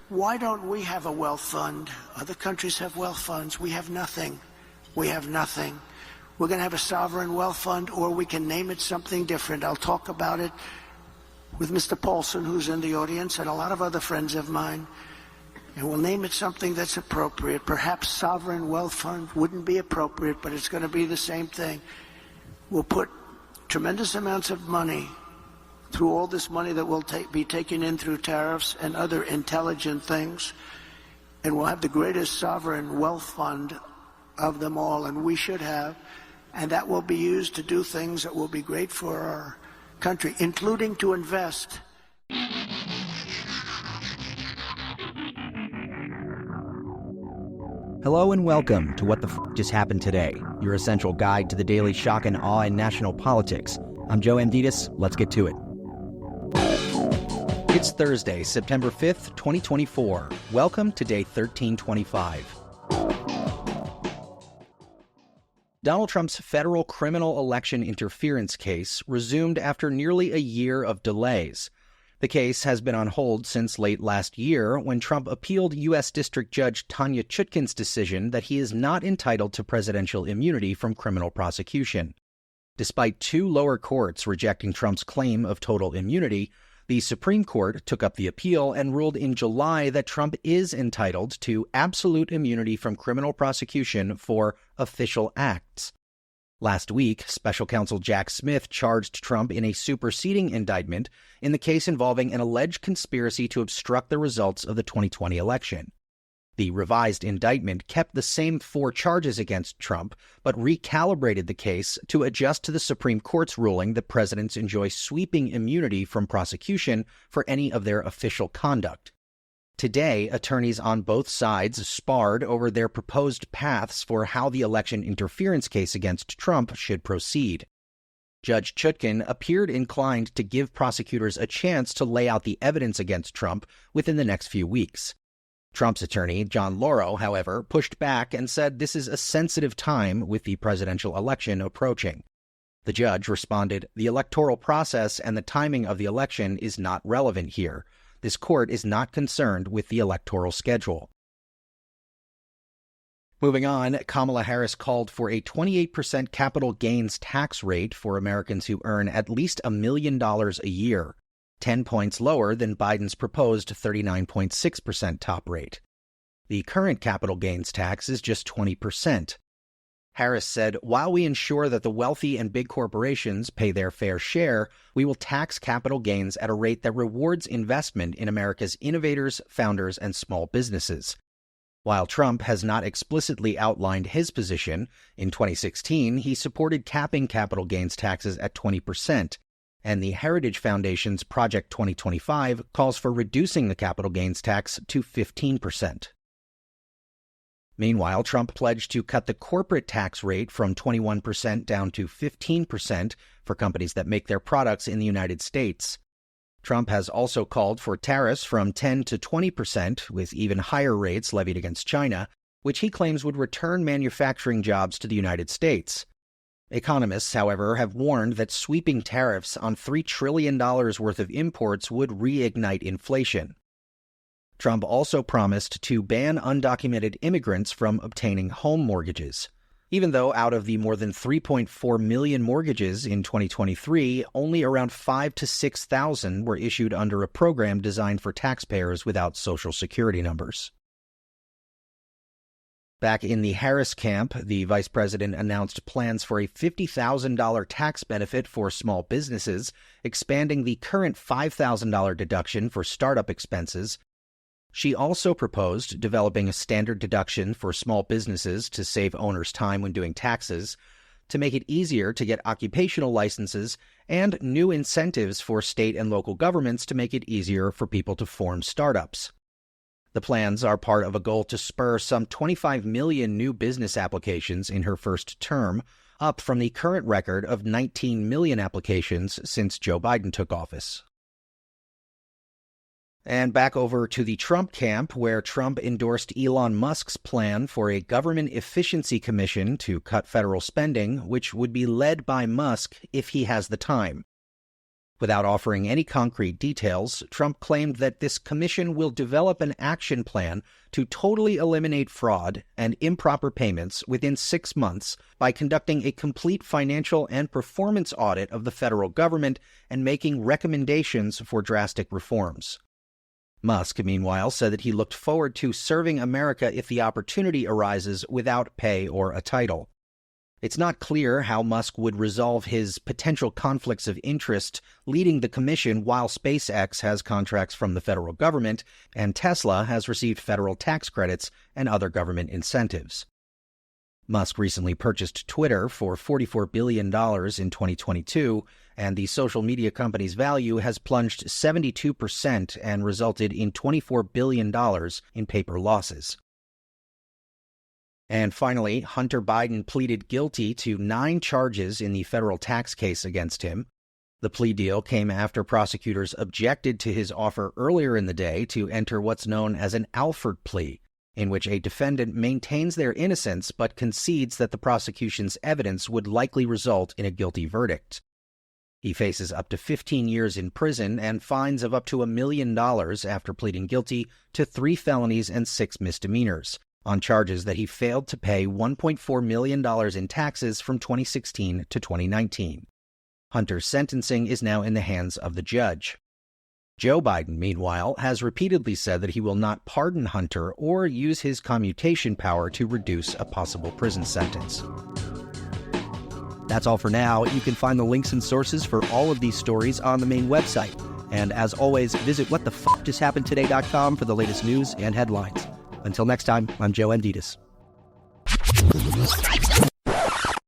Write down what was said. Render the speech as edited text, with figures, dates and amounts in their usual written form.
Why don't we have a wealth fund? Other countries have wealth funds. We have nothing. We have nothing. We're going to have a sovereign wealth fund, or we can name it something different. I'll talk about it with Mr. Paulson, who's in the audience, and a lot of other friends of mine. And we'll name it something that's appropriate. Perhaps sovereign wealth fund wouldn't be appropriate, but it's going to be the same thing. We'll put tremendous amounts of money through all this money that will be taken in through tariffs and other intelligent things, and we'll have the greatest sovereign wealth fund of them all, and we should have, and that will be used to do things that will be great for our country, including to invest. Hello and welcome to What the Just Happened Today, your essential guide to the daily shock and awe in national politics. I'm Joe Amditis. Let's get to it. It's Thursday, September 5th, 2024. Welcome to day 1325. Donald Trump's federal criminal election interference case resumed after nearly a year of delays. The case has been on hold since late last year when Trump appealed U.S. District Judge Tanya Chutkan's decision that he is not entitled to presidential immunity from criminal prosecution. Despite two lower courts rejecting Trump's claim of total immunity, the Supreme Court took up the appeal and ruled in July that Trump is entitled to absolute immunity from criminal prosecution for official acts. Last week, Special Counsel Jack Smith charged Trump in a superseding indictment in the case involving an alleged conspiracy to obstruct the results of the 2020 election. The revised indictment kept the same four charges against Trump, but recalibrated the case to adjust to the Supreme Court's ruling that presidents enjoy sweeping immunity from prosecution for any of their official conduct. Today, attorneys on both sides sparred over their proposed paths for how the election interference case against Trump should proceed. Judge Chutkan appeared inclined to give prosecutors a chance to lay out the evidence against Trump within the next few weeks. Trump's attorney, John Lauro, however, pushed back and said this is a sensitive time with the presidential election approaching. The judge responded, "The electoral process and the timing of the election is not relevant here. This court is not concerned with the electoral schedule." Moving on, Kamala Harris called for a 28% capital gains tax rate for Americans who earn at least $1 million a year, 10 points lower than Biden's proposed 39.6% top rate. The current capital gains tax is just 20%. Harris said, "While we ensure that the wealthy and big corporations pay their fair share, we will tax capital gains at a rate that rewards investment in America's innovators, founders, and small businesses." While Trump has not explicitly outlined his position, in 2016 he supported capping capital gains taxes at 20%, and the Heritage Foundation's Project 2025 calls for reducing the capital gains tax to 15%. Meanwhile, Trump pledged to cut the corporate tax rate from 21% down to 15% for companies that make their products in the United States. Trump has also called for tariffs from 10 to 20%, with even higher rates levied against China, which he claims would return manufacturing jobs to the United States. Economists, however, have warned that sweeping tariffs on $3 trillion worth of imports would reignite inflation. Trump also promised to ban undocumented immigrants from obtaining home mortgages. Even though out of the more than 3.4 million mortgages in 2023, only around 5,000 to 6,000 were issued under a program designed for taxpayers without Social Security numbers. Back in the Harris camp, the vice president announced plans for a $50,000 tax benefit for small businesses, expanding the current $5,000 deduction for startup expenses. She also proposed developing a standard deduction for small businesses to save owners time when doing taxes, to make it easier to get occupational licenses, and new incentives for state and local governments to make it easier for people to form startups. The plans are part of a goal to spur some 25 million new business applications in her first term, up from the current record of 19 million applications since Joe Biden took office. And back over to the Trump camp, where Trump endorsed Elon Musk's plan for a government efficiency commission to cut federal spending, which would be led by Musk if he has the time. Without offering any concrete details, Trump claimed that this commission will develop an action plan to totally eliminate fraud and improper payments within 6 months by conducting a complete financial and performance audit of the federal government and making recommendations for drastic reforms. Musk, meanwhile, said that he looked forward to serving America if the opportunity arises without pay or a title. It's not clear how Musk would resolve his potential conflicts of interest leading the commission while SpaceX has contracts from the federal government and Tesla has received federal tax credits and other government incentives. Musk recently purchased Twitter for $44 billion in 2022, and the social media company's value has plunged 72% and resulted in $24 billion in paper losses. And finally, Hunter Biden pleaded guilty to 9 charges in the federal tax case against him. The plea deal came after prosecutors objected to his offer earlier in the day to enter what's known as an Alford plea, in which a defendant maintains their innocence but concedes that the prosecution's evidence would likely result in a guilty verdict. He faces up to 15 years in prison and fines of up to $1 million after pleading guilty to 3 felonies and 6 misdemeanors, on charges that he failed to pay $1.4 million in taxes from 2016 to 2019. Hunter's sentencing is now in the hands of the judge. Joe Biden, meanwhile, has repeatedly said that he will not pardon Hunter or use his commutation power to reduce a possible prison sentence. That's all for now. You can find the links and sources for all of these stories on the main website. And as always, visit whatthefjusthappenedtoday.com for the latest news and headlines. Until next time, I'm Joe Amditis.